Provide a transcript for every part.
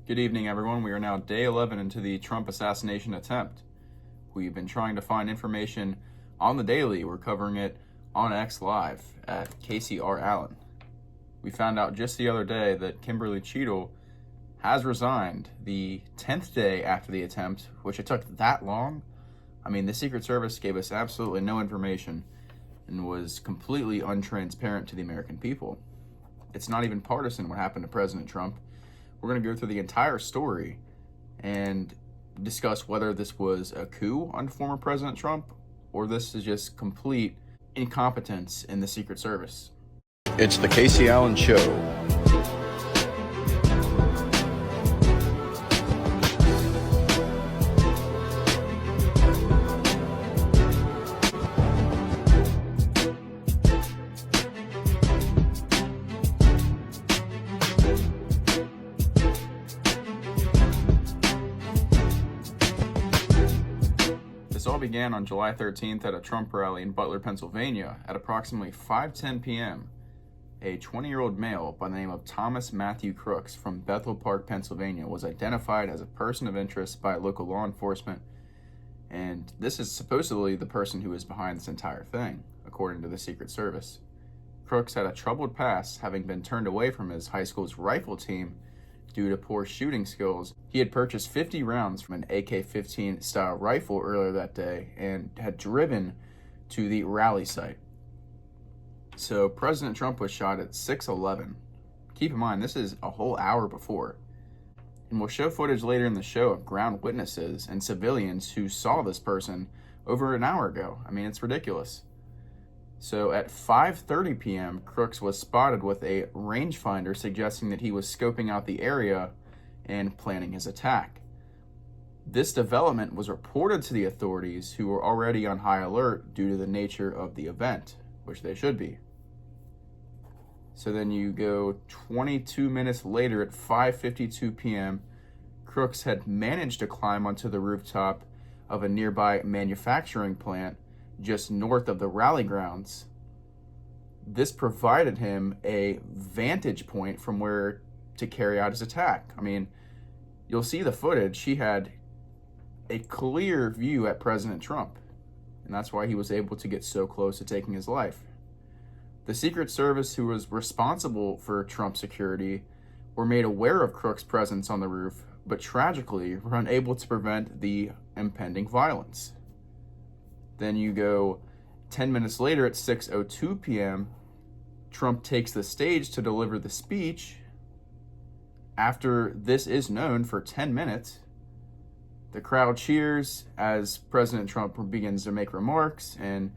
Good evening, everyone. We are now day 11 into the Trump assassination attempt. We've been trying to find information on the daily. We're covering it on X Live at Kacee Allen. We found out just the other day that Kimberly Cheadle has resigned the 10th day after the attempt, which it took that long. I mean, the Secret Service gave us absolutely no information and was completely untransparent to the American people. It's not even partisan what happened to President Trump. We're going to go through the entire story and discuss whether this was a coup on former President Trump or this is just complete incompetence in the Secret Service. It's the Kacee Allen Show. This all began on July 13th at a Trump rally in Butler, Pennsylvania. At approximately 5:10 p.m., a 20-year-old male by the name of Thomas Matthew Crooks from Bethel Park, Pennsylvania, was identified as a person of interest by local law enforcement, and this is supposedly the person who is behind this entire thing, according to the Secret Service. Crooks had a troubled past, having been turned away from his high school's rifle team due to poor shooting skills. He had purchased 50 rounds from an AK-15 style rifle earlier that day and had driven to the rally site. So President Trump was shot at 6:11. Keep in mind, this is a whole hour before. And we'll show footage later in the show of ground witnesses and civilians who saw this person over an hour ago. I mean, it's ridiculous. So at 5:30 p.m., Crooks was spotted with a rangefinder suggesting that he was scoping out the area and planning his attack. This development was reported to the authorities, who were already on high alert due to the nature of the event, which they should be. So then you go 22 minutes later at 5:52 p.m., Crooks had managed to climb onto the rooftop of a nearby manufacturing plant just north of the rally grounds. This provided him a vantage point from where to carry out his attack. I mean, you'll see the footage. He had a clear view at President Trump, and that's why he was able to get so close to taking his life. The Secret Service, who was responsible for Trump's security, were made aware of Crooks' presence on the roof, but tragically were unable to prevent the impending violence. Then you go 10 minutes later at 6:02 p.m., Trump takes the stage to deliver the speech. After this is known for 10 minutes, the crowd cheers as President Trump begins to make remarks, and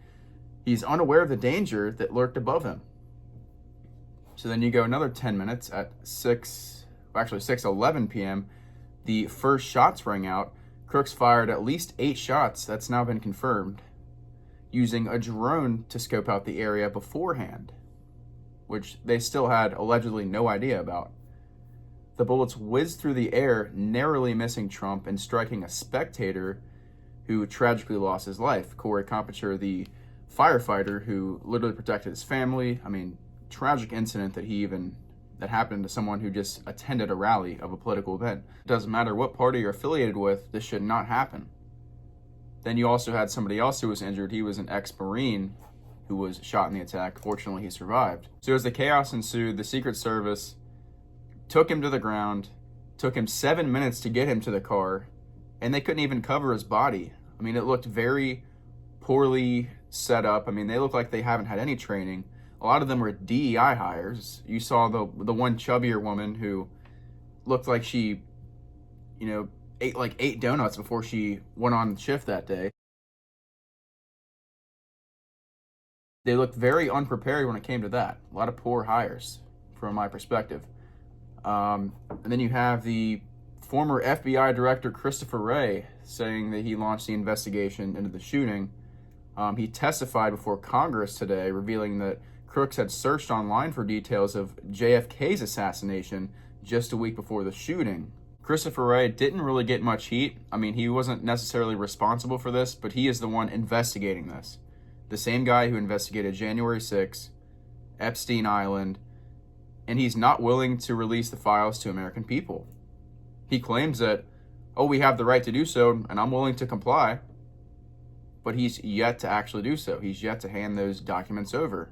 he's unaware of the danger that lurked above him. So then you go another 10 minutes at 6:11 p.m., the first shots rang out. Crooks fired at least 8 shots, that's now been confirmed, using a drone to scope out the area beforehand, which they still had allegedly no idea about. The bullets whizzed through the air, narrowly missing Trump and striking a spectator who tragically lost his life. Corey Compiture, the firefighter who literally protected his family. I mean, tragic incident that happened to someone who just attended a rally of a political event. It doesn't matter what party you're affiliated with, this should not happen. Then you also had somebody else who was injured. He was an ex-Marine who was shot in the attack. Fortunately, he survived. So as the chaos ensued, the Secret Service took him to the ground, took him 7 minutes to get him to the car, and they couldn't even cover his body. I mean, it looked very poorly set up. I mean, they look like they haven't had any training. A lot of them were DEI hires. You saw the one chubbier woman who looked like she, ate like 8 donuts before she went on shift that day. They looked very unprepared when it came to that. A lot of poor hires, from my perspective. And then you have the former FBI Director Christopher Wray saying that he launched the investigation into the shooting. He testified before Congress today, revealing that Crooks had searched online for details of JFK's assassination just a week before the shooting. Christopher Wray didn't really get much heat. I mean, he wasn't necessarily responsible for this, but he is the one investigating this. The same guy who investigated January 6th, Epstein Island, and he's not willing to release the files to American people. He claims that, oh, we have the right to do so, and I'm willing to comply. But he's yet to actually do so. He's yet to hand those documents over.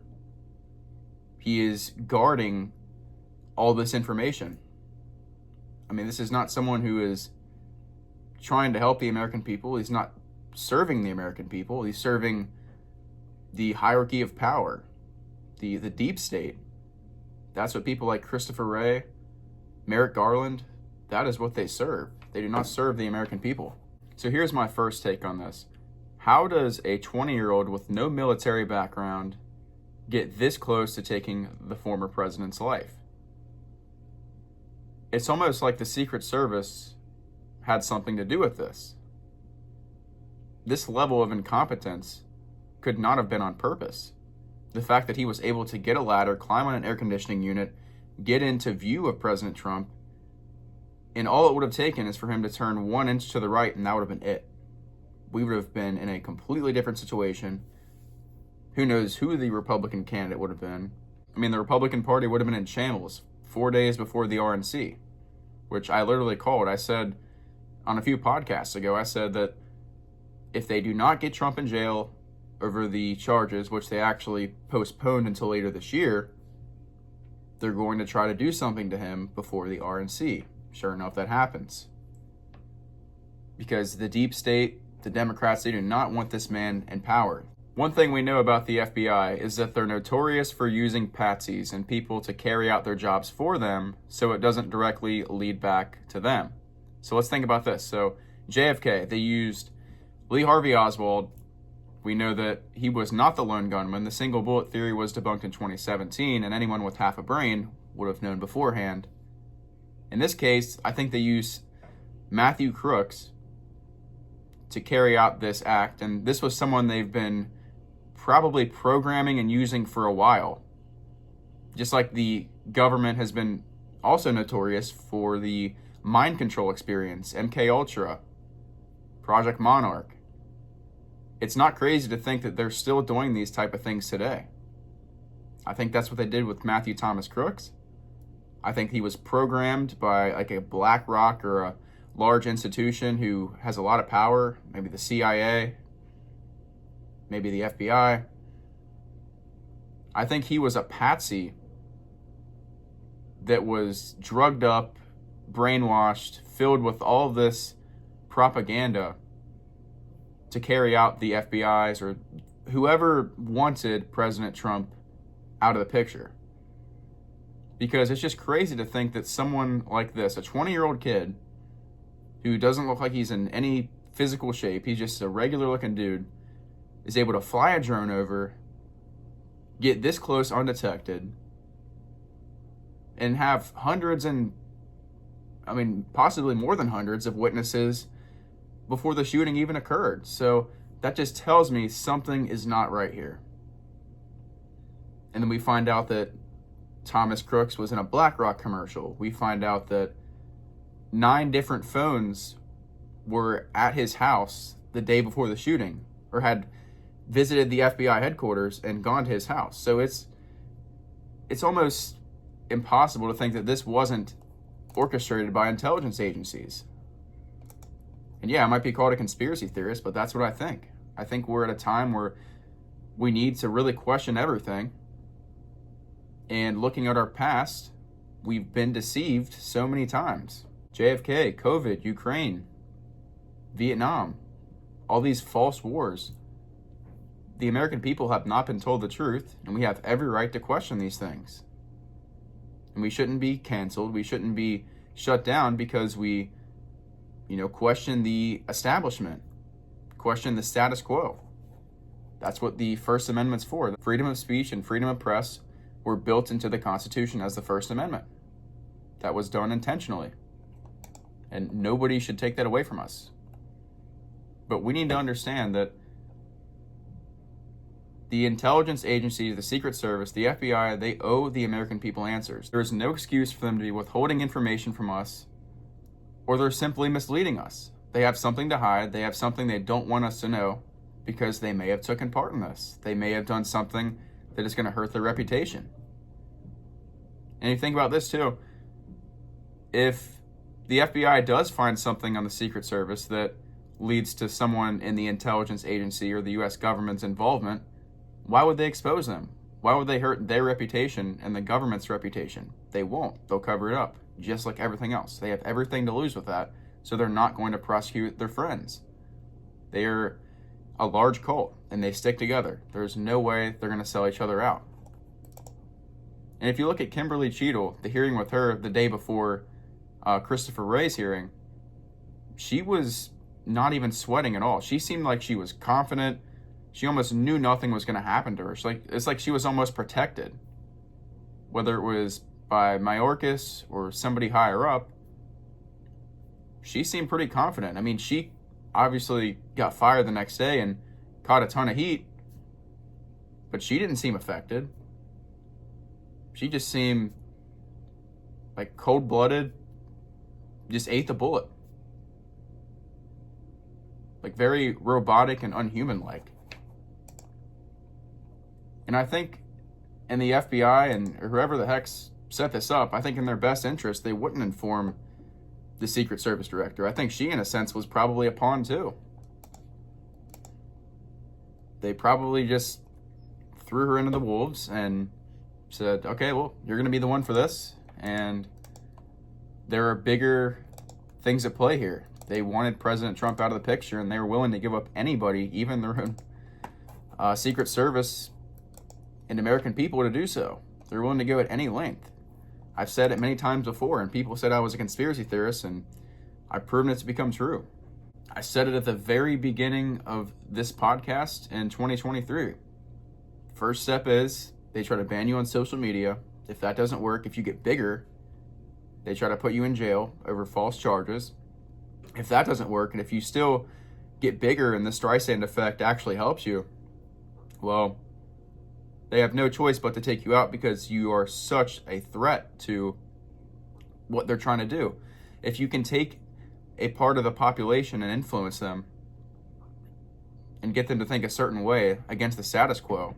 He is guarding all this information. I mean, this is not someone who is trying to help the American people. He's not serving the American people. He's serving the hierarchy of power, the deep state. That's what people like Christopher Wray, Merrick Garland, that is what they serve. They do not serve the American people. So here's my first take on this. How does a 20-year-old with no military background get this close to taking the former president's life? It's almost like the Secret Service had something to do with this. This level of incompetence could not have been on purpose. The fact that he was able to get a ladder, climb on an air conditioning unit, get into view of President Trump, and all it would have taken is for him to turn 1 inch to the right, and that would have been it. We would have been in a completely different situation. Who knows who the Republican candidate would have been. I mean, the Republican Party would have been in shambles 4 days before the RNC, which I literally called. I said on a few podcasts ago, I said that if they do not get Trump in jail over the charges, which they actually postponed until later this year, they're going to try to do something to him before the RNC. Sure enough, that happens. Because the deep state, the Democrats, they do not want this man in power. One thing we know about the FBI is that they're notorious for using patsies and people to carry out their jobs for them so it doesn't directly lead back to them. So let's think about this. So JFK, they used Lee Harvey Oswald. We know that he was not the lone gunman. The single bullet theory was debunked in 2017, and anyone with half a brain would have known beforehand. In this case, I think they used Matthew Crooks to carry out this act, and this was someone they've been probably programming and using for a while. Just like the government has been also notorious for the mind control experience, MK Ultra, Project Monarch. It's not crazy to think that they're still doing these type of things today. I think that's what they did with Matthew Thomas Crooks. I think he was programmed by like a BlackRock or a large institution who has a lot of power, maybe the CIA, maybe the FBI. I think he was a patsy that was drugged up, brainwashed, filled with all this propaganda to carry out the FBI's or whoever wanted President Trump out of the picture. Because it's just crazy to think that someone like this, a 20-year-old kid who doesn't look like he's in any physical shape, he's just a regular looking dude, is able to fly a drone over, get this close undetected, and have hundreds and, I mean, possibly more than hundreds of witnesses before the shooting even occurred. So that just tells me something is not right here. And then we find out that Thomas Crooks was in a BlackRock commercial. We find out that 9 different phones were at his house the day before the shooting, or had visited the FBI headquarters and gone to his house. So it's almost impossible to think that this wasn't orchestrated by intelligence agencies. And yeah, I might be called a conspiracy theorist, but that's what I think. I think we're at a time where we need to really question everything. And looking at our past, we've been deceived so many times. JFK, COVID, Ukraine, Vietnam, all these false wars. The American people have not been told the truth, and we have every right to question these things. And we shouldn't be canceled. We shouldn't be shut down because we, question the establishment, question the status quo. That's what the First Amendment's for. The freedom of speech and freedom of press were built into the Constitution as the First Amendment. That was done intentionally. And nobody should take that away from us. But we need to understand that the intelligence agencies, the Secret Service, the FBI, they owe the American people answers. There is no excuse for them to be withholding information from us, or they're simply misleading us. They have something to hide. They have something they don't want us to know because they may have taken part in this. They may have done something that is going to hurt their reputation. And you think about this too. If the FBI does find something on the Secret Service that leads to someone in the intelligence agency or the U.S. government's involvement, why would they expose them? Why would they hurt their reputation and the government's reputation? They won't. They'll cover it up, just like everything else. They have everything to lose with that, so they're not going to prosecute their friends. They are a large cult, and they stick together. There's no way they're going to sell each other out. And if you look at Kimberly Cheadle, the hearing with her the day before Christopher Wray's hearing, she was not even sweating at all. She seemed like she was confident. She almost knew nothing was going to happen to her. It's like she was almost protected. Whether it was by Mayorkas or somebody higher up, she seemed pretty confident. I mean, she obviously got fired the next day and caught a ton of heat, but she didn't seem affected. She just seemed like cold-blooded, just ate the bullet. Like very robotic and unhuman-like. And I think in the FBI and whoever the heck set this up, I think in their best interest, they wouldn't inform the Secret Service director. I think she, in a sense, was probably a pawn too. They probably just threw her into the wolves and said, okay, well, you're going to be the one for this. And there are bigger things at play here. They wanted President Trump out of the picture, and they were willing to give up anybody, even their own Secret Service and American people, to do so. They're willing to go at any length. I've said it many times before, and people said I was a conspiracy theorist, and I've proven it to become true. I said it at the very beginning of this podcast in 2023. First step is they try to ban you on social media. If that doesn't work, if you get bigger, they try to put you in jail over false charges. If that doesn't work, and if you still get bigger and the Streisand effect actually helps you, well, they have no choice but to take you out because you are such a threat to what they're trying to do. If you can take a part of the population and influence them and get them to think a certain way against the status quo,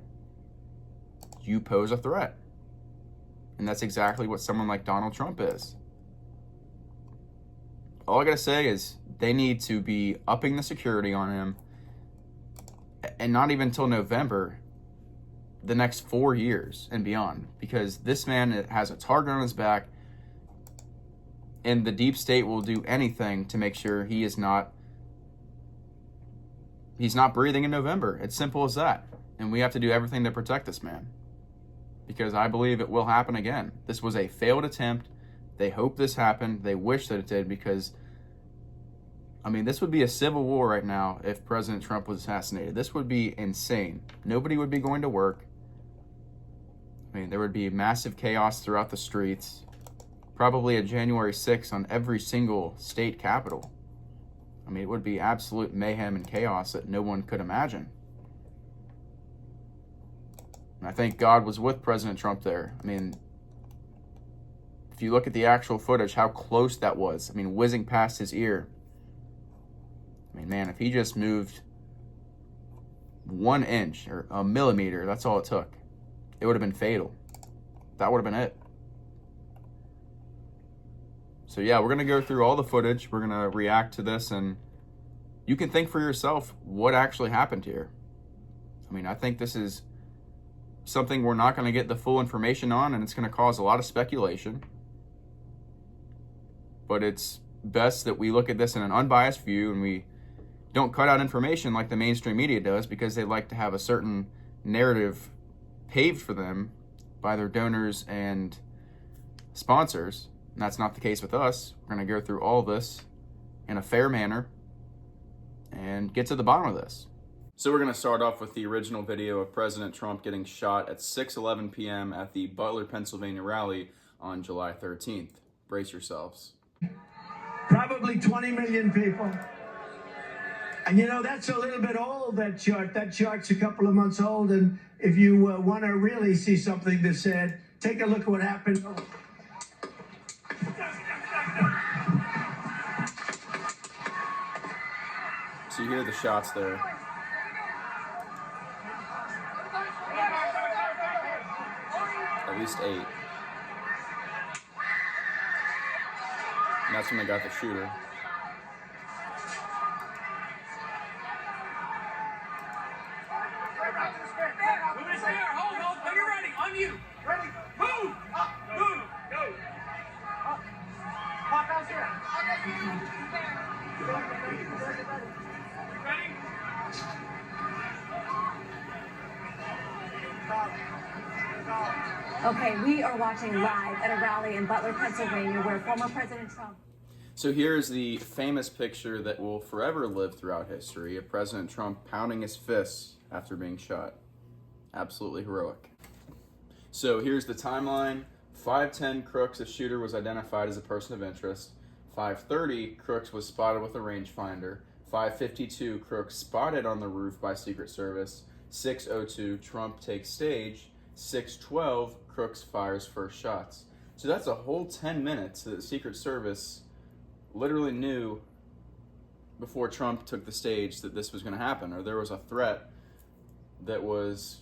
you pose a threat. And that's exactly what someone like Donald Trump is. All I gotta say is they need to be upping the security on him, and not even until November, the next 4 years and beyond, because this man has a target on his back, and the deep state will do anything to make sure he's not breathing in November. It's simple as that. And we have to do everything to protect this man, because I believe it will happen again. This was a failed attempt. They hope this happened. They wish that it did, because I mean, this would be a civil war right now if President Trump was assassinated. This would be insane. Nobody would be going to work. I mean, there would be massive chaos throughout the streets. Probably a January 6th on every single state capital. I mean, it would be absolute mayhem and chaos that no one could imagine. And I think God was with President Trump there. I mean, if you look at the actual footage, how close that was. I mean, whizzing past his ear. I mean, man, if he just moved 1 inch or a millimeter, that's all it took. It would have been fatal. That would have been it. So yeah, we're going to go through all the footage. We're going to react to this, and you can think for yourself what actually happened here. I mean, I think this is something we're not going to get the full information on, and it's going to cause a lot of speculation. But it's best that we look at this in an unbiased view, and we don't cut out information like the mainstream media does, because they like to have a certain narrative paved for them by their donors and sponsors. And that's not the case with us. We're going to go through all this in a fair manner and get to the bottom of this. So we're going to start off with the original video of President Trump getting shot at 6:11 p.m. at the Butler, Pennsylvania rally on July 13th. Brace yourselves. Probably 20 million people. And you know, that's a little bit old, that chart. That chart's a couple of months old. And if you want to really see something that's said, take a look at what happened. So you hear the shots there. At least 8. And that's when they got the shooter. Hold, when you're ready, on you. Ready, move, up, move, go. Up. Pop out here. Ready? Okay, we are watching live at a rally in Butler, Pennsylvania, where former President Trump... So here's the famous picture that will forever live throughout history of President Trump pounding his fists after being shot. Absolutely heroic. So here's the timeline. 5:10, Crooks, the shooter, was identified as a person of interest. 5:30, Crooks was spotted with a rangefinder. 5:52, Crooks spotted on the roof by Secret Service. 6:02, Trump takes stage. 6:12, Crooks fires first shots. So that's a whole 10 minutes that the Secret Service literally knew before Trump took the stage that this was going to happen, or there was a threat that was,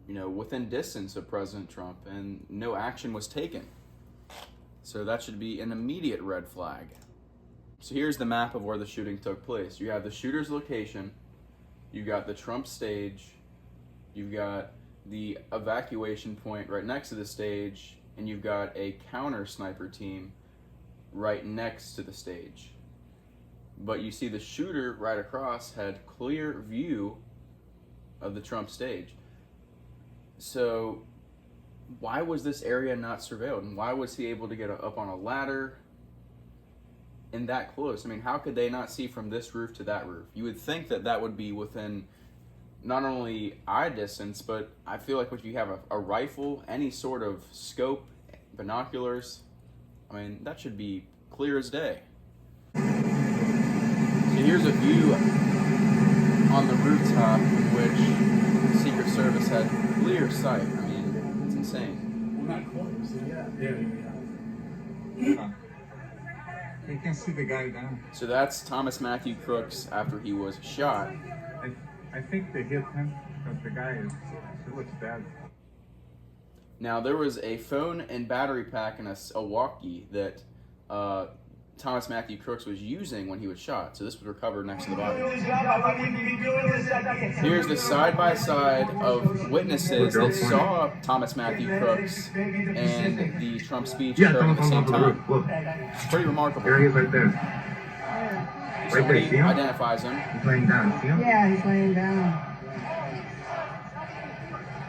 within distance of President Trump, and no action was taken. So that should be an immediate red flag. So here's the map of where the shooting took place. You have the shooter's location, you've got the Trump stage, you've got the evacuation point right next to the stage, and you've got a counter sniper team right next to the stage. But you see the shooter right across had clear view of the Trump stage. So why was this area not surveilled? And why was he able to get up on a ladder and that close? I mean, how could they not see from this roof to that roof? You would think that that would be within not only eye distance, but I feel like if you have a rifle, any sort of scope, binoculars, I mean, that should be clear as day. So here's a view on the rooftop in which Secret Service had clear sight. I mean, it's insane. Not close. Yeah. You can see the guy down. So that's Thomas Matthew Crooks after he was shot. I think they hit him, but the guy looks bad. Now, there was a phone and battery pack and a walkie that Thomas Matthew Crooks was using when he was shot. So this was recovered next to the body. Here's the side-by-side of witnesses that saw Thomas Matthew Crooks and the Trump speech occurring at the same time. It's pretty remarkable. There he is right there. Somebody identifies him. He's laying down. See him? Yeah, he's laying down.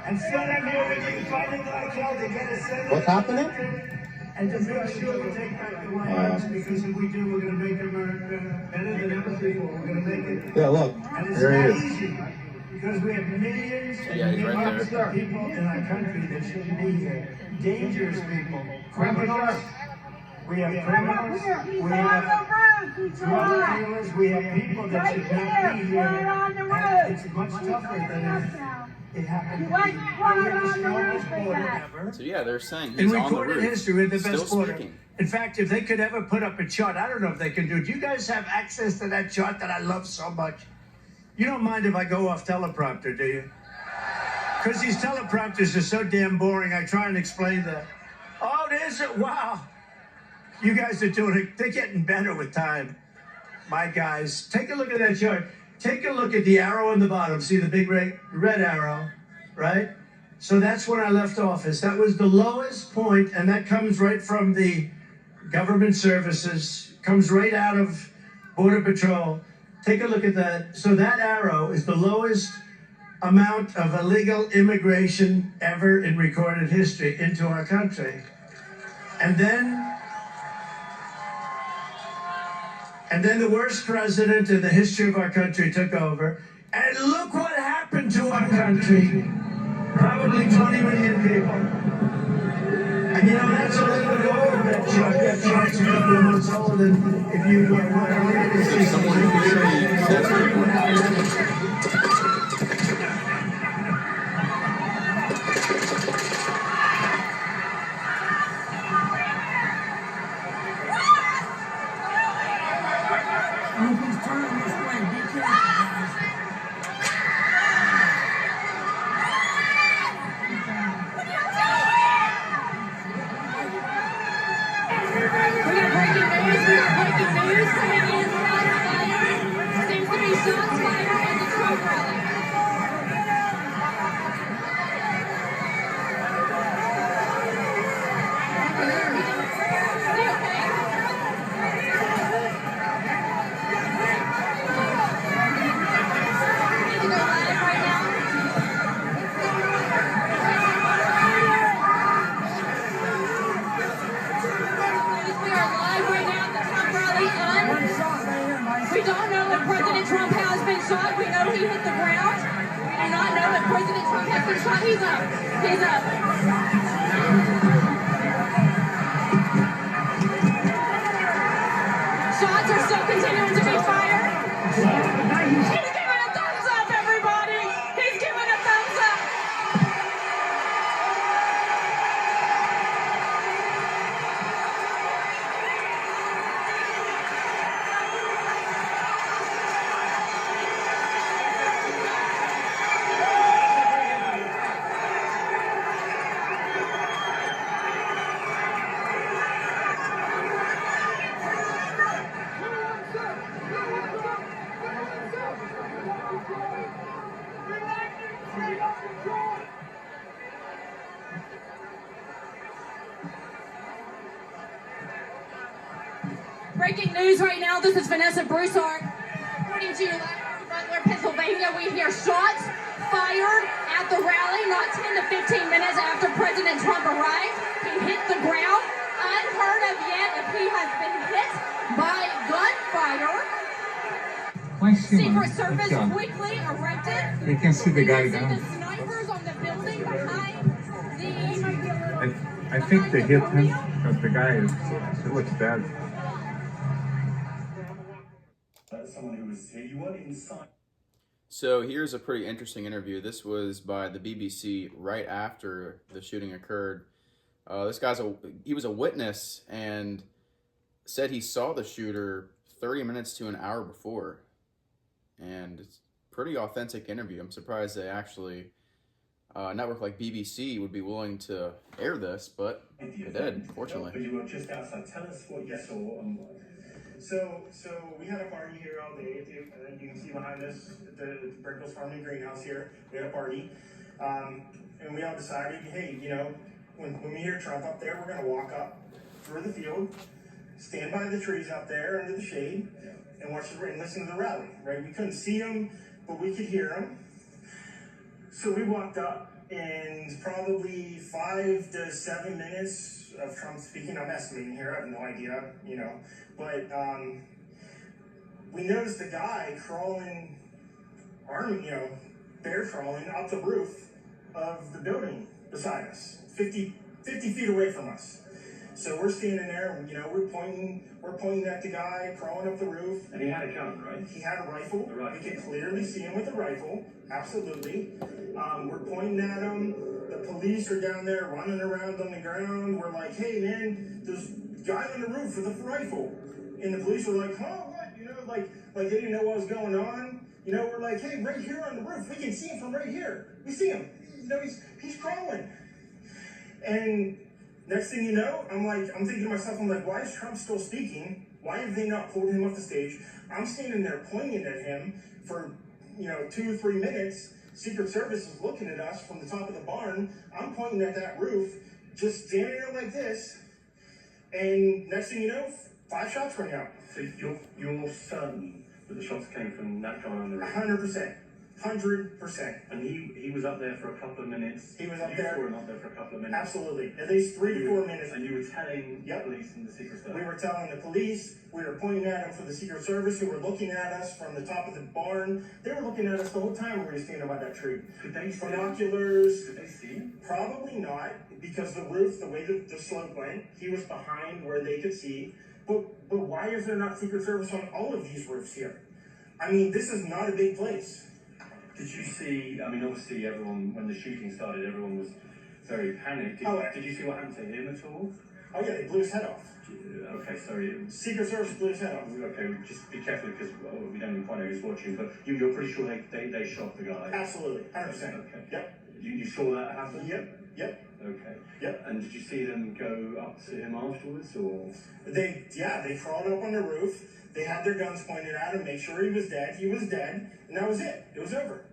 And still I'm here with you fighting like hell to get a Senate. What's happening? And to make sure we take back the White House, because if we do, we're going to make America better than ever before. We're going to make it. Yeah, look. And it's There not he is. easy, because we have millions and Yeah, he's right millions there. of people in our country that shouldn't be here. Dangerous people, criminals. We have criminals. We have drug dealers. We have people that should not be here. And it's much tougher than it happened. We have the strongest border ever. So yeah, they're saying he's In on the recorded roof, history, we're the still best border. speaking. In fact, if they could ever put up a chart, I don't know if they can do it. Do you guys have access to that chart that I love so much? You don't mind if I go off teleprompter, do you? Because these teleprompters are so damn boring, I try and explain that. Oh, there's it. Wow. You guys are doing it. They're getting better with time. My guys, take a look at that chart. Take a look at the arrow on the bottom. See the big red arrow, right? So that's when I left office. That was the lowest point, and that comes right from the government services, comes right out of Border Patrol. Take a look at that. So that arrow is the lowest amount of illegal immigration ever in recorded history into our country. And then the worst president in the history of our country took over. And look what happened to our country. Probably 20 million people. And that's a little bit over that chart. That chart's a couple of months old. And if you want to look at this, Someone who can see He's turning this way. Be careful, guys. We got breaking news. don't know if President Trump has been shot. We know he hit the ground. We do not know if President Trump has been shot. He's up. He's up. Shots are still continuing to be fired. He's giving a thumbs up, everybody. He's giving a thumbs up. Breaking news right now. This is Vanessa Broussard. Reporting to you live from Butler, Pennsylvania. We hear shots fired at the rally not 10 to 15 minutes after President Trump arrived. He hit the ground. Unheard of yet if he has been hit by gunfire. Secret Service quickly erected. You can see the guy down. The snipers on the building behind the... I think they hit him because the guy it looks dead. Someone who was here, you weren't inside. So here's a pretty interesting interview. This was by the BBC right after the shooting occurred. This guy's he was a witness and said he saw the shooter 30 minutes to an hour before. And it's a pretty authentic interview. I'm surprised they actually, a network like BBC would be willing to air this, but they did, fortunately. But you were just outside. Tell us what you saw. So we had a party here all day. You can see behind us the Brinkles Farming Greenhouse here. We had a party. And we all decided, hey, you know, when we hear Trump up there, we're going to walk up through the field, stand by the trees out there under the shade, and watch and listen to the rally, right? We couldn't see him, but we could hear him. So we walked up, and probably 5 to 7 minutes of Trump speaking. I'm estimating here, I have no idea, you know. But we noticed a guy crawling, bear crawling up the roof of the building beside us, 50 feet away from us. So we're standing there, you know, we're pointing at the guy crawling up the roof. And he had a gun, right? He had a rifle. We could clearly see him with a rifle, absolutely. We're pointing at him. The police are down there running around on the ground. We're like, hey man, there's a guy on the roof with a rifle. And the police were like, huh, what? You know, like they didn't know what was going on. You know, we're like, hey, right here on the roof, we can see him from right here. We see him. You know, he's crawling. And next thing you know, I'm thinking to myself, I'm like, why is Trump still speaking? Why have they not pulled him off the stage? I'm standing there pointing at him for, 2 or 3 minutes. Secret Service is looking at us from the top of the barn. I'm pointing at that roof, just standing there like this. And next thing you know, 5 shots rang out. So you're certain that the shots came from that guy on the roof? 100%. 100%. And he was up there for a couple of minutes. He was up You there. saw him up there for a couple of minutes. Absolutely. At least 3 to 4 minutes. And you were telling the police and the Secret Service? We were telling the police. We were pointing at them for the Secret Service, who were looking at us from the top of the barn. They were looking at us the whole time when we were standing by that tree. Could they see binoculars? Could they see him? Probably not, because the roof, the way the slope went, he was behind where they could see. But why is there not Secret Service on all of these roofs here? I mean, this is not a big place. Did you see, obviously everyone, when the shooting started, everyone was very panicked. Did you see what happened to him at all? Oh yeah, they blew his head off. Okay, sorry. Secret Service blew his head off. Okay, just be careful because we don't even quite know who's watching, but you're pretty sure they shot the guy? Absolutely, 100%. Okay. Yep. You saw that happen? Yep. Okay. Yep. And did you see them go up to him afterwards, or? They crawled up on the roof. They had their guns pointed at him, make sure he was dead. He was dead, and that was it. It was over.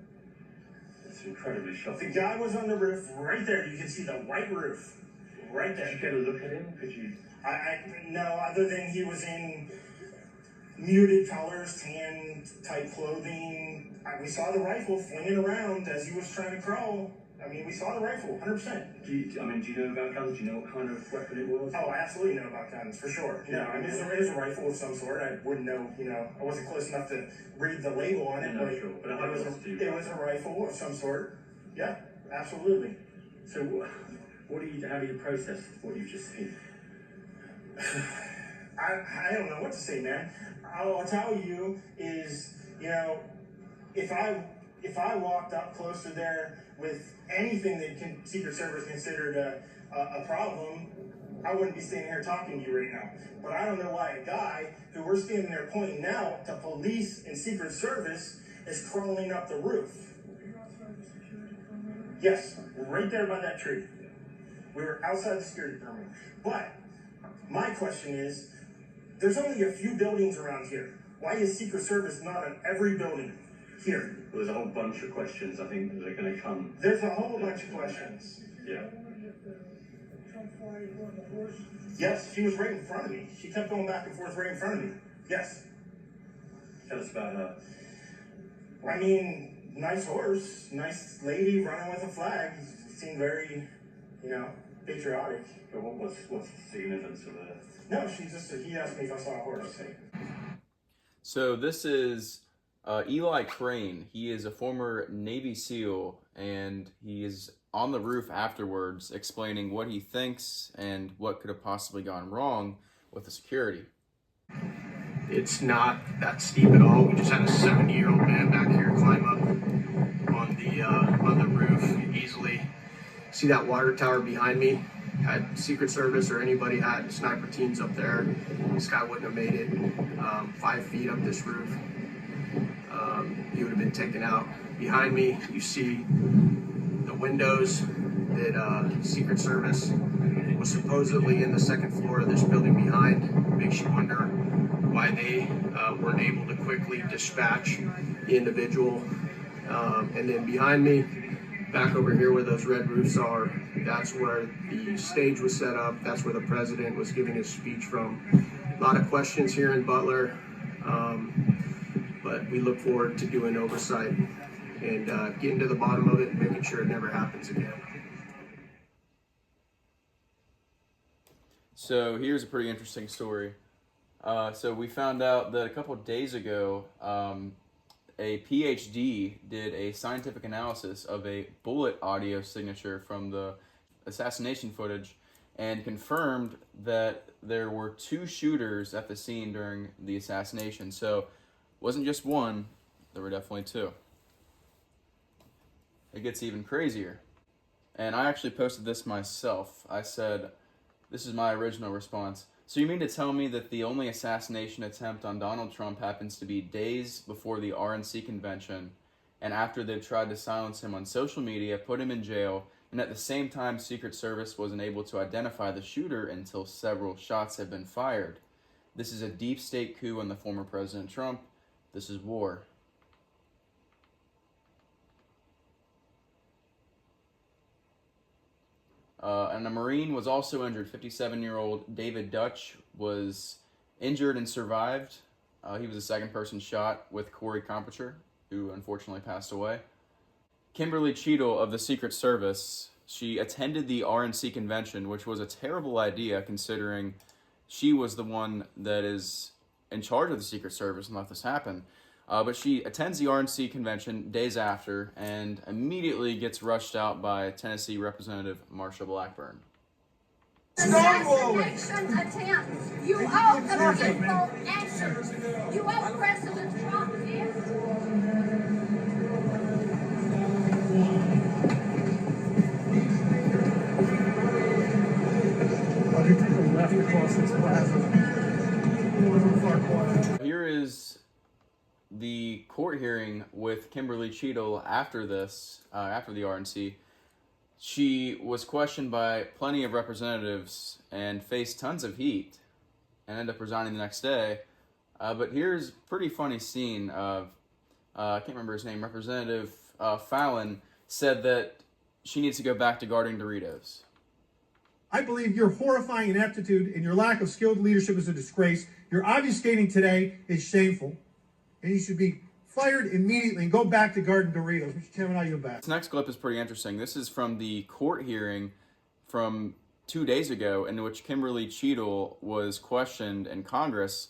It's incredibly shocking. The guy was on the roof right there. You can see the white roof right there. Did you get a look at him? Could you? No, other than he was in muted colors, tan type clothing. We saw the rifle flinging around as he was trying to crawl I mean, we saw the rifle, 100%. Do you know about guns? Do you know what kind of weapon it was? Oh, I absolutely know about guns, for sure. No, I mean, it was a rifle of some sort. I wouldn't know, I wasn't close enough to read the label on it, but, Sure. But it was a rifle of some sort. Yeah, absolutely. So, how do you process what you've just seen? I don't know what to say, man. All I'll tell you is, if I walked up close to there with anything that Secret Service considered a problem, I wouldn't be standing here talking to you right now. But I don't know why a guy who we're standing there pointing now to police and Secret Service is crawling up the roof. Yes, right there by that tree. We were outside the security perimeter. But my question is, there's only a few buildings around here. Why is Secret Service not in every building here? Well, there's a whole bunch of questions, I think, that are going to come. There's a whole bunch of questions. Yeah. Yes, she was right in front of me. She kept going back and forth right in front of me. Yes. Tell us about her. I mean, nice horse, nice lady running with a flag. Seemed very, patriotic. But what's the significance of her? No, he asked me if I saw a horse. Okay. So this is Eli Crane. He is a former Navy SEAL, and he is on the roof afterwards explaining what he thinks and what could have possibly gone wrong with the security. It's not that steep at all. We just had a 70-year-old man back here climb up on the roof easily. See that water tower behind me? Had Secret Service or anybody had sniper teams up there, this guy wouldn't have made it 5 feet up this roof. He would have been taken out. Behind me, you see the windows that Secret Service was supposedly in the second floor of this building behind. Makes you wonder why they weren't able to quickly dispatch the individual. And then behind me, back over here where those red roofs are, that's where the stage was set up. That's where the president was giving his speech from. A lot of questions here in Butler, but we look forward to doing oversight and getting to the bottom of it and making sure it never happens again. So here's a pretty interesting story. So we found out that a couple of days ago, a PhD did a scientific analysis of a bullet audio signature from the assassination footage and confirmed that there were 2 shooters at the scene during the assassination. So it wasn't just one, there were definitely 2. It gets even crazier. And I actually posted this myself. I said, this is my original response. So you mean to tell me that the only assassination attempt on Donald Trump happens to be days before the RNC convention, and after they've tried to silence him on social media, put him in jail, and at the same time Secret Service wasn't able to identify the shooter until several shots had been fired? This is a deep state coup on the former President Trump. This is war. And a Marine was also injured. 57-year-old David Dutch was injured and survived. He was the second person shot with Corey Competer, who unfortunately passed away. Kimberly Cheadle of the Secret Service, she attended the RNC convention, which was a terrible idea considering she was the one that is in charge of the Secret Service and let this happen. But she attends the RNC convention days after and immediately gets rushed out by Tennessee Representative Marsha Blackburn. Assassination attempt. You owe the people answers. You owe President Trump answers. Why do you take a left across this plaza? Here is the court hearing with Kimberly Cheadle after this, after the RNC. She was questioned by plenty of representatives and faced tons of heat and ended up resigning the next day. But here's a pretty funny scene of, I can't remember his name, Representative Fallon said that she needs to go back to guarding Doritos. I believe your horrifying ineptitude and your lack of skilled leadership is a disgrace. Your obfuscating today is shameful. And you should be fired immediately and go back to Garden Doritos. Mr. Chairman, I yield back. This next clip is pretty interesting. This is from the court hearing from 2 days ago in which Kimberly Cheadle was questioned in Congress.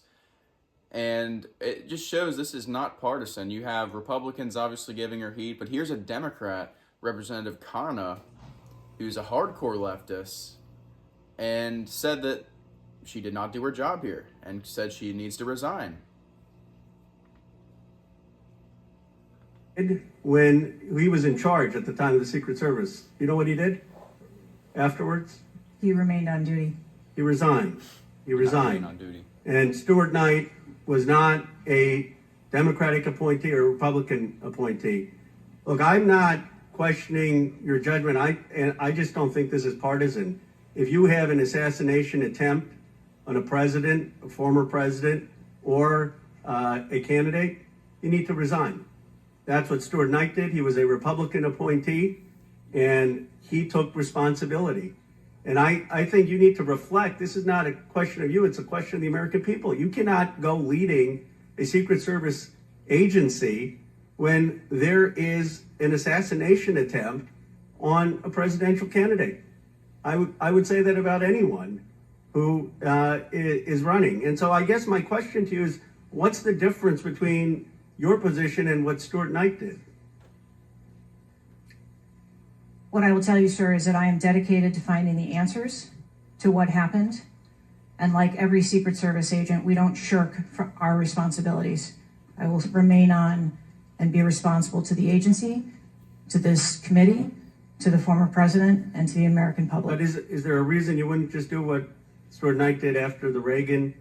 And it just shows this is not partisan. You have Republicans obviously giving her heat, but here's a Democrat, Representative Khanna, who's a hardcore leftist, and said that she did not do her job here and said she needs to resign. When he was in charge at the time of the Secret Service, you know what he did afterwards? He remained on duty. He resigned. He resigned. On duty. And Stuart Knight was not a Democratic appointee or Republican appointee. Look, I'm not questioning your judgment. I just don't think this is partisan. If you have an assassination attempt on a president, a former president, or a candidate, you need to resign. That's what Stuart Knight did. He was a Republican appointee, and he took responsibility. And I think you need to reflect. This is not a question of you. It's a question of the American people. You cannot go leading a Secret Service agency when there is an assassination attempt on a presidential candidate. I would say that about anyone who is running. And so I guess my question to you is, what's the difference between your position and what Stuart Knight did? What I will tell you, sir, is that I am dedicated to finding the answers to what happened. And like every Secret Service agent, we don't shirk from our responsibilities. I will remain on and be responsible to the agency, to this committee, to the former president, and to the American public. But is there a reason you wouldn't just do what Stuart Knight did after the Reagan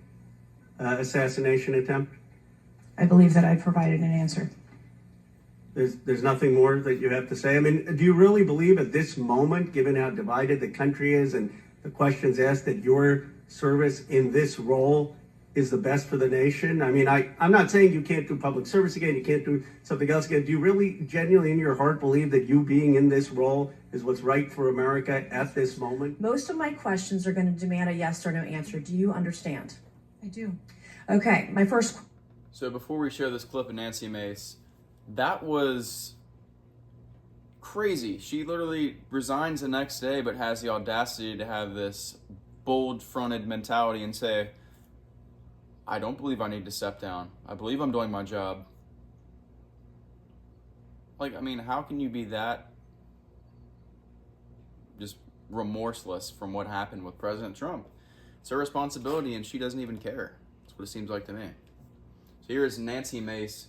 assassination attempt? I believe that I provided an answer. There's nothing more that you have to say? I mean, do you really believe at this moment, given how divided the country is and the questions asked, that your service in this role is the best for the nation? I mean, I'm not saying you can't do public service again, you can't do something else again. Do you really genuinely in your heart believe that you being in this role is what's right for America at this moment? Most of my questions are going to demand a yes or no answer. Do you understand? I do. Okay, my first... So before we show this clip of Nancy Mace, that was crazy. She literally resigns the next day, but has the audacity to have this bold-fronted mentality and say, I don't believe I need to step down. I believe I'm doing my job. Like, I mean, how can you be that just remorseless from what happened with President Trump? It's her responsibility, and she doesn't even care. That's what it seems like to me. So here is Nancy Mace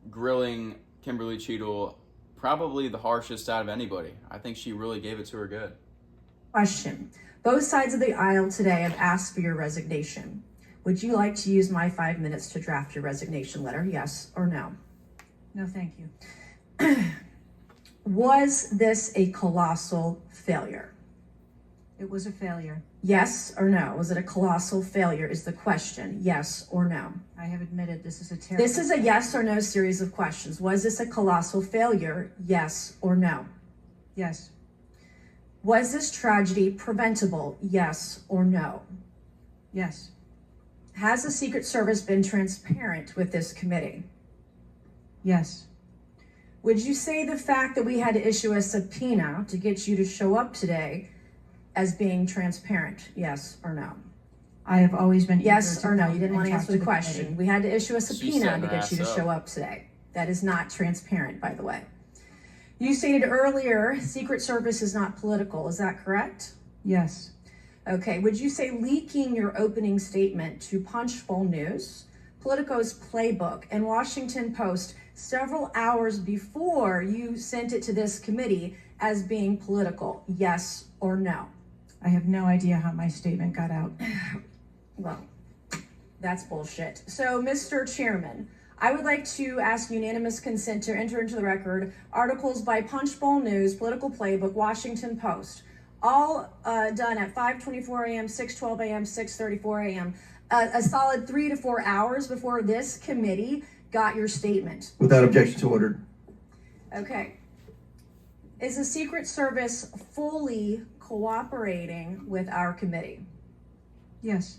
grilling Kimberly Cheadle, probably the harshest out of anybody. I think she really gave it to her good. Question. Both sides of the aisle today have asked for your resignation. Would you like to use my 5 minutes to draft your resignation letter, yes or no? No, thank you. Was this a colossal failure? It was a failure. Yes or no? Was it a colossal failure is the question, yes or no? I have admitted this is a terrible... This is a yes or no series of questions. Was this a colossal failure, yes or no? Yes. Was this tragedy preventable, yes or no? Yes. Has the Secret Service been transparent with this committee? Yes. Would you say the fact that we had to issue a subpoena to get you to show up today as being transparent, yes or no? I have always been... Yes or no? You didn't want to answer the question. Committee. We had to issue a subpoena to get you to show up today. That is not transparent, by the way. You stated earlier, Secret Service is not political. Is that correct? Yes. Okay. Would you say leaking your opening statement to Punchbowl News, Politico's Playbook, and Washington Post several hours before you sent it to this committee as being political, yes or no? I have no idea how my statement got out. Well, that's bullshit. So, Mr. Chairman, I would like to ask unanimous consent to enter into the record articles by Punchbowl News, Political Playbook, Washington Post, all done at 5:24 a.m., 6:12 a.m., 6:34 a.m., a solid 3 to 4 hours before this committee got your statement. Without objection to ordered. Okay. Is the Secret Service fully cooperating with our committee? Yes.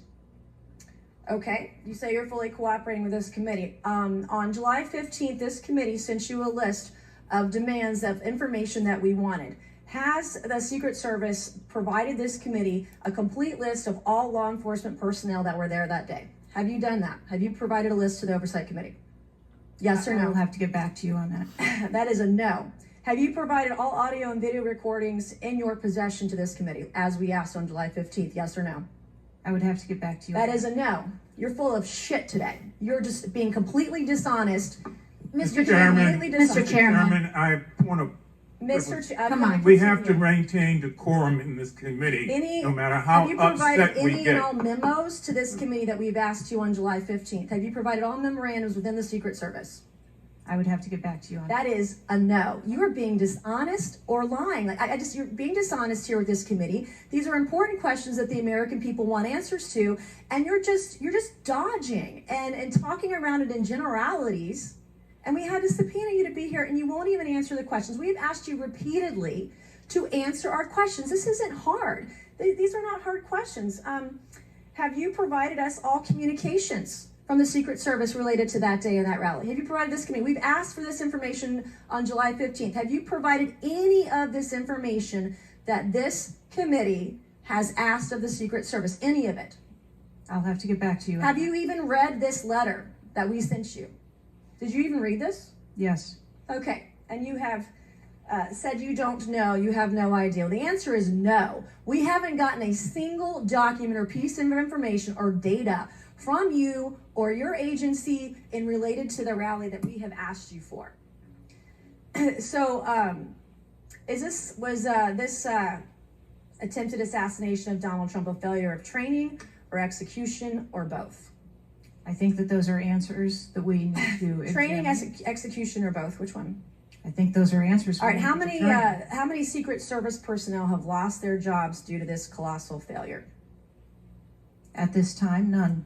Okay, you say you're fully cooperating with this committee. On July 15th, this committee sent you a list of demands of information that we wanted. Has the Secret Service provided this committee a complete list of all law enforcement personnel that were there that day? Have you done that? Have you provided a list to the Oversight Committee? Yes or no? I'll have to get back to you on that. That is a no. Have you provided all audio and video recordings in your possession to this committee, as we asked on July 15th? Yes or no? I would have to get back to you. That is a no. You're full of shit today. You're just being completely dishonest. Mr. Chairman, Mr. Chairman, I want to. Come on. We have to maintain decorum in this committee, no matter how have you provided upset we any get. and all memos to this committee that we've asked you on July 15th? Have you provided all memorandums within the Secret Service? I would have to get back to you on that. That is a no. You are being dishonest or lying. Like you're being dishonest here with this committee. These are important questions that the American people want answers to, and you're just dodging and talking around it in generalities. And we had to subpoena you to be here, and you won't even answer the questions. We've asked you repeatedly to answer our questions. This isn't hard. These are not hard questions. Have you provided us all communications from the Secret Service related to that day and that rally? Have you provided this committee? We've asked for this information on July 15th. Have you provided any of this information that this committee has asked of the Secret Service? Any of it? I'll have to get back to you. Have you even read this letter that we sent you? Did you even read this? Yes. Okay, and you have said you don't know, you have no idea. Well, the answer is no. We haven't gotten a single document or piece of information or data from you or your agency in related to the rally that we have asked you for. So, was this attempted assassination of Donald Trump a failure of training or execution or both? I think that those are answers that we need to training, execution, or both. Which one? I think those are answers. All right. How many Secret Service personnel have lost their jobs due to this colossal failure? At this time, none.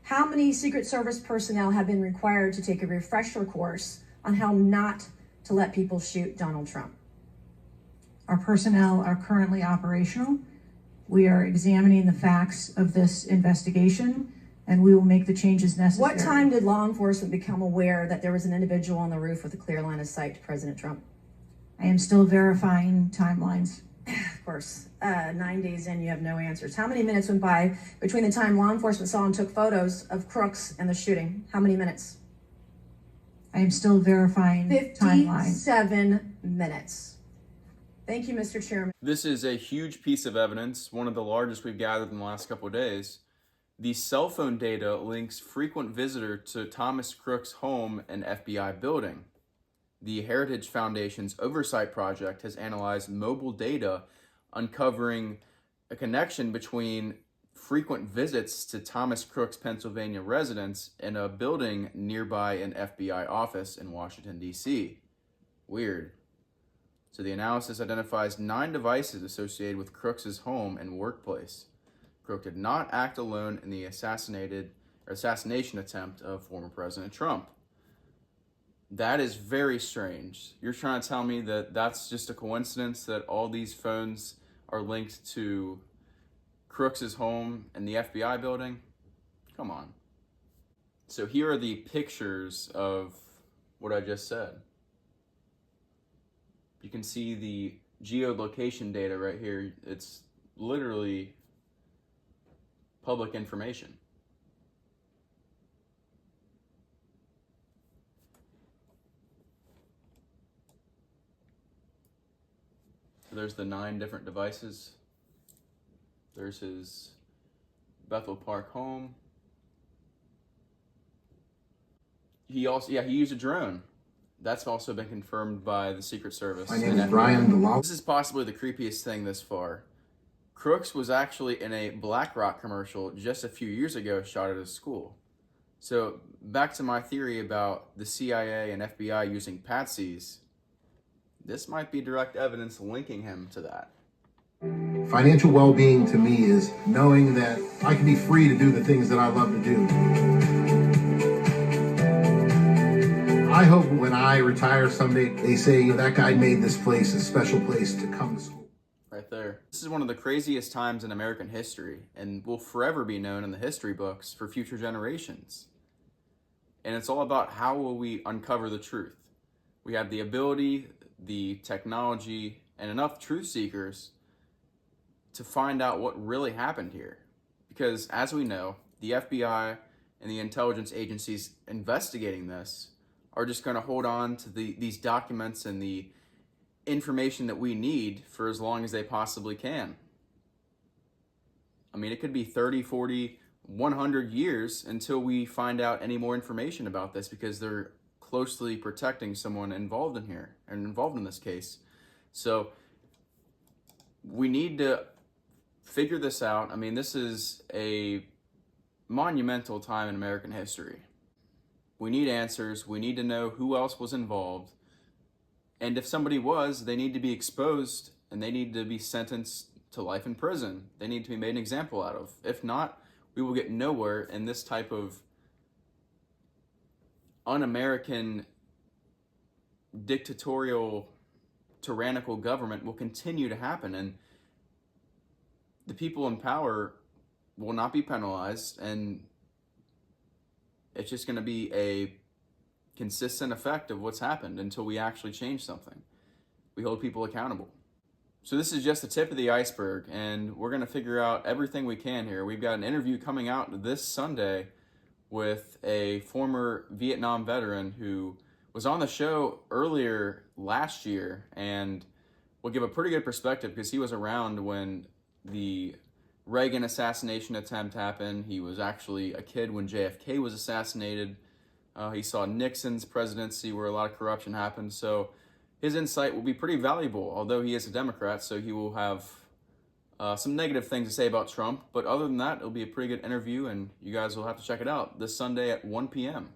How many Secret Service personnel have been required to take a refresher course on how not to let people shoot Donald Trump? Our personnel are currently operational. We are examining the facts of this investigation, and we will make the changes necessary. What time did law enforcement become aware that there was an individual on the roof with a clear line of sight to President Trump? I am still verifying timelines. Of course. 9 days in, you have no answers. How many minutes went by between the time law enforcement saw and took photos of crooks and the shooting? How many minutes? I am still verifying timelines. 57 minutes. Thank you, Mr. Chairman. This is a huge piece of evidence, one of the largest we've gathered in the last couple of days. The cell phone data links frequent visitor to Thomas Crook's home and FBI building. The Heritage Foundation's Oversight Project has analyzed mobile data, uncovering a connection between frequent visits to Thomas Crook's Pennsylvania residence and a building nearby an FBI office in Washington, D.C. Weird. So the analysis identifies 9 devices associated with Crooks' home and workplace. Crook did not act alone in the assassination attempt of former President Trump. That is very strange. You're trying to tell me that that's just a coincidence that all these phones are linked to Crooks' home and the FBI building? Come on. So here are the pictures of what I just said. You can see the geolocation data right here. It's literally public information. So there's the 9 different devices. There's his Bethel Park home. He used a drone. That's also been confirmed by the Secret Service. My name is Brian DeLong. This is possibly the creepiest thing this far. Crooks was actually in a BlackRock commercial just a few years ago shot at a school. So back to my theory about the CIA and FBI using patsies, this might be direct evidence linking him to that. Financial well-being to me is knowing that I can be free to do the things that I love to do. I hope when I retire someday, they say that guy made this place a special place to come to school. Right there. This is one of the craziest times in American history and will forever be known in the history books for future generations. And it's all about how will we uncover the truth. We have the ability, the technology, and enough truth seekers to find out what really happened here. Because as we know, the FBI and the intelligence agencies investigating this are just going to hold on to these documents and the information that we need for as long as they possibly can. I mean, it could be 30, 40, 100 years until we find out any more information about this, because they're closely protecting someone involved in here and involved in this case. So we need to figure this out. I mean, this is a monumental time in American history. We need answers. We need to know who else was involved. And if somebody was, they need to be exposed and they need to be sentenced to life in prison. They need to be made an example out of. If not, we will get nowhere, and this type of un-American, dictatorial, tyrannical government will continue to happen, and the people in power will not be penalized, and it's just going to be a consistent effect of what's happened until we actually change something. We hold people accountable. So this is just the tip of the iceberg, and we're going to figure out everything we can here. We've got an interview coming out this Sunday with a former Vietnam veteran who was on the show earlier last year, and will give a pretty good perspective because he was around when the Reagan assassination attempt happened. He was actually a kid when JFK was assassinated. He saw Nixon's presidency where a lot of corruption happened. So his insight will be pretty valuable, although he is a Democrat, so he will have some negative things to say about Trump. But other than that, it'll be a pretty good interview, and you guys will have to check it out this Sunday at 1 p.m.